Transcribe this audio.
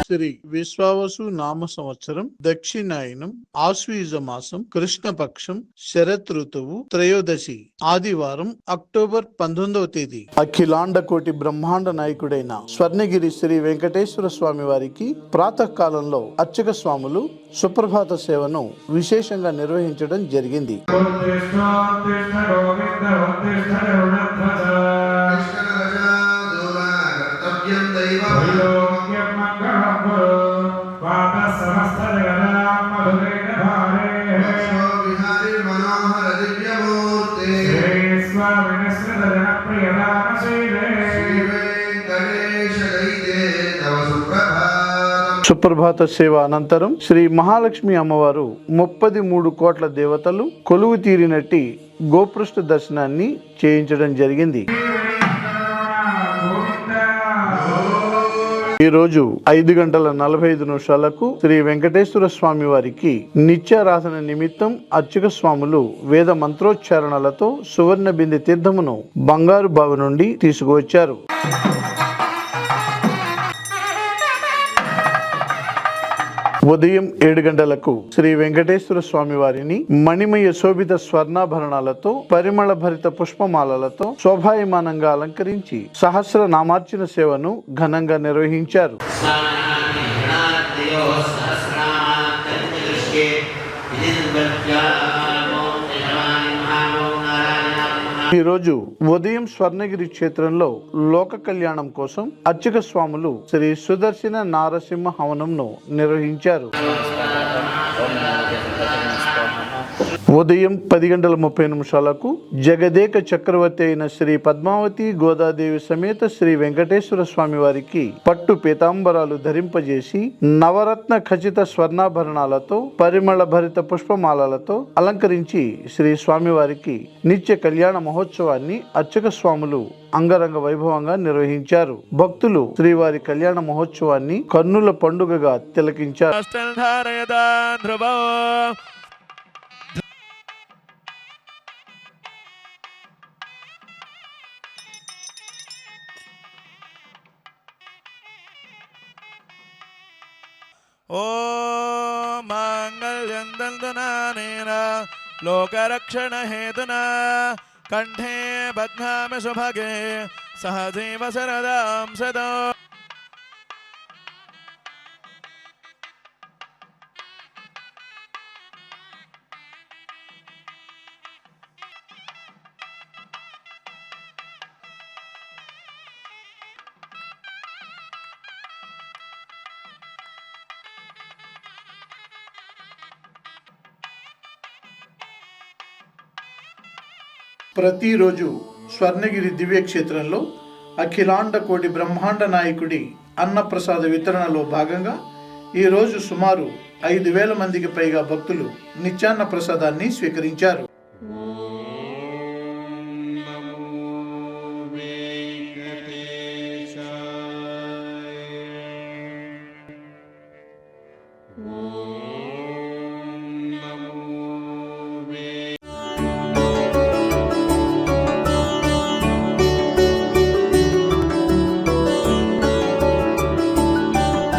శ్రీ విశ్వావసు నామ సంవత్సరం దక్షిణాయనం ఆశ్వీజ మాసం కృష్ణపక్షం శరత్ ఋతువు త్రయోదశి ఆదివారం అక్టోబర్ 19వ తేదీ. అఖిలాండ కోటి బ్రహ్మాండ నాయకుడైన స్వర్ణగిరి శ్రీ వెంకటేశ్వర స్వామి వారికి ప్రాతకాలంలో అర్చక స్వాములు సుప్రభాత సేవను విశేషంగా నిర్వహించడం జరిగింది. సుప్రభాత సేవ అనంతరం శ్రీ మహాలక్ష్మి అమ్మవారు 33 కోట్ల దేవతలు కొలువు తీరినట్టి గోపృష్ఠ దర్శనాన్ని చేయించడం జరిగింది. ఈ రోజు 5:45 శ్రీ వెంకటేశ్వర స్వామి వారికి నిత్యారాధన నిమిత్తం అర్చక స్వాములు వేద మంత్రోచ్చారణలతో సువర్ణ బిందె తీర్థమును బంగారు బావి నుండి తీసుకువచ్చారు. ఉదయం 7 గంటలకు శ్రీ వెంకటేశ్వర స్వామి వారిని మణిమయ శోభిత స్వర్ణాభరణాలతో పరిమళ భరిత పుష్పమాలలతో శోభాయమానంగా అలంకరించి సహస్ర నామార్చన సేవను ఘనంగా నిర్వహించారు. ఈ రోజు ఉదయం స్వర్ణగిరి క్షేత్రంలో లోక కళ్యాణం కోసం అర్చక స్వాములు శ్రీ సుదర్శన నారసింహ హవనంను నిర్వహించారు. ఉదయం 10:30 జగదేక చక్రవర్తి అయిన శ్రీ పద్మావతి గోదాదేవి సమేత శ్రీ వెంకటేశ్వర స్వామి వారికి పట్టు పీతాంబరాలు ధరింపజేసి నవరత్న ఖచ్చిత స్వర్ణాభరణాలతో పరిమళ భరిత పుష్పమాలలతో అలంకరించి శ్రీ స్వామివారికి నిత్య కళ్యాణ మహోత్సవాన్ని అర్చక స్వాములు అంగరంగ వైభవంగా నిర్వహించారు. భక్తులు శ్రీవారి కళ్యాణ మహోత్సవాన్ని కన్నుల పండుగగా తిలకించారు. ఓం మాంగళ్యం దందనానేన లోకరక్షణ హేతునా కంఠే బధ్నామి సుభగే సహజీవ శరదాం సదా. ప్రతిరోజు స్వర్ణగిరి దివ్యక్షేత్రంలో అఖిలాండ కోటి బ్రహ్మాండ నాయకుడి అన్నప్రసాద వితరణలో భాగంగా ఈరోజు సుమారు 5,000 మందికి పైగా భక్తులు నిత్యాన్న ప్రసాదాన్ని స్వీకరించారు. ఓం